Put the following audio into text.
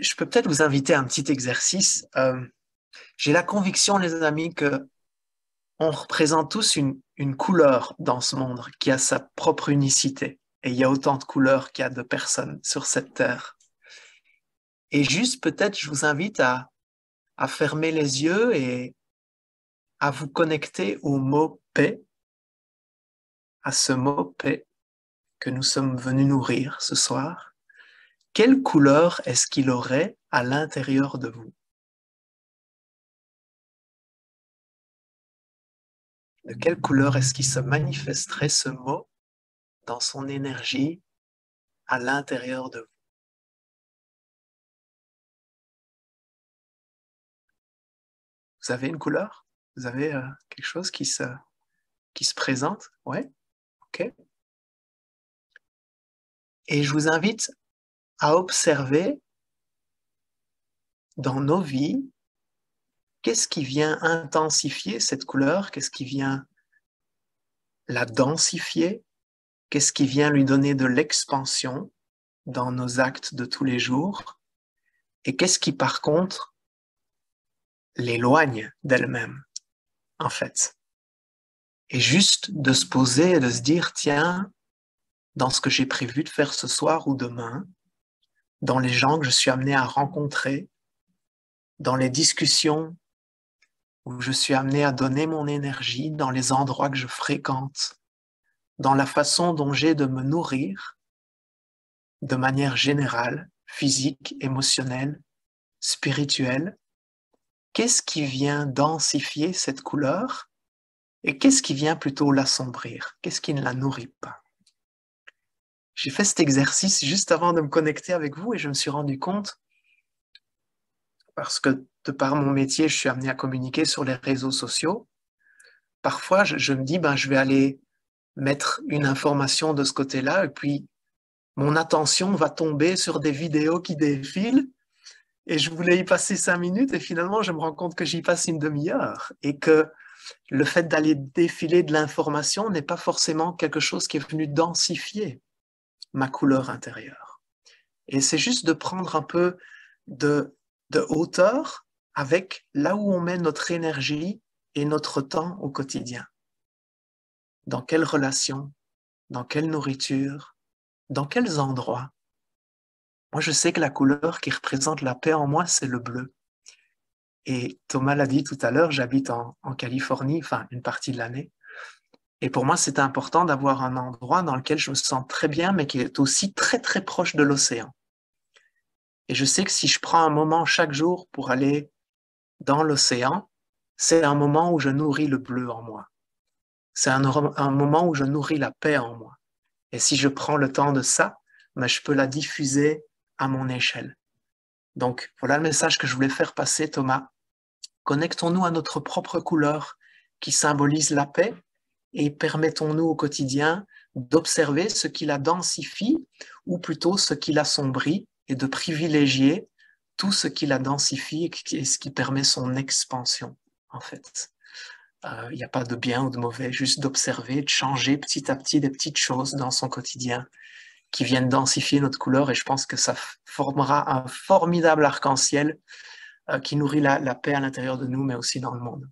je peux peut-être vous inviter à un petit exercice. J'ai la conviction, les amis, que on représente tous une couleur dans ce monde qui a sa propre unicité. Et il y a autant de couleurs qu'il y a de personnes sur cette terre. Et juste peut-être, je vous invite à fermer les yeux et à vous connecter au mot paix, à ce mot paix que nous sommes venus nourrir ce soir. Quelle couleur est-ce qu'il aurait à l'intérieur de vous? De quelle couleur est-ce qu'il se manifesterait ce mot dans son énergie à l'intérieur de vous? Vous avez une couleur? Vous avez quelque chose qui se présente? Ouais, ok. Et je vous invite à observer dans nos vies, qu'est-ce qui vient intensifier cette couleur? Qu'est-ce qui vient la densifier? Qu'est-ce qui vient lui donner de l'expansion dans nos actes de tous les jours? Et qu'est-ce qui, par contre, l'éloigne d'elle-même, en fait? Et juste de se poser et de se dire, tiens, dans ce que j'ai prévu de faire ce soir ou demain, dans les gens que je suis amené à rencontrer, dans les discussions où je suis amené à donner mon énergie, dans les endroits que je fréquente, dans la façon dont j'ai de me nourrir, de manière générale, physique, émotionnelle, spirituelle, qu'est-ce qui vient densifier cette couleur et qu'est-ce qui vient plutôt l'assombrir? Qu'est-ce qui ne la nourrit pas? J'ai fait cet exercice juste avant de me connecter avec vous et je me suis rendu compte, parce que de par mon métier, je suis amené à communiquer sur les réseaux sociaux. Parfois, je me dis, je vais aller mettre une information de ce côté-là et puis mon attention va tomber sur des vidéos qui défilent et je voulais y passer 5 minutes et finalement, je me rends compte que j'y passe une demi-heure et que le fait d'aller défiler de l'information n'est pas forcément quelque chose qui est venu densifier ma couleur intérieure. Et c'est juste de prendre un peu de hauteur avec là où on met notre énergie et notre temps au quotidien. Dans quelles relations, dans quelle nourriture, dans quels endroits. Moi, je sais que la couleur qui représente la paix en moi, c'est le bleu. Et Thomas l'a dit tout à l'heure, j'habite en Californie, enfin une partie de l'année. Et pour moi, c'est important d'avoir un endroit dans lequel je me sens très bien, mais qui est aussi très, très proche de l'océan. Et je sais que si je prends un moment chaque jour pour aller dans l'océan, c'est un moment où je nourris le bleu en moi. C'est un moment où je nourris la paix en moi. Et si je prends le temps de ça, je peux la diffuser à mon échelle. Donc, voilà le message que je voulais faire passer, Thomas. Connectons-nous à notre propre couleur qui symbolise la paix et permettons-nous au quotidien d'observer ce qui la densifie ou plutôt ce qui l'assombrit et de privilégier tout ce qui la densifie et ce qui permet son expansion, en fait. Il n'y a pas de bien ou de mauvais, juste d'observer, de changer petit à petit des petites choses dans son quotidien qui viennent densifier notre couleur et je pense que ça formera un formidable arc-en-ciel qui nourrit la paix à l'intérieur de nous mais aussi dans le monde.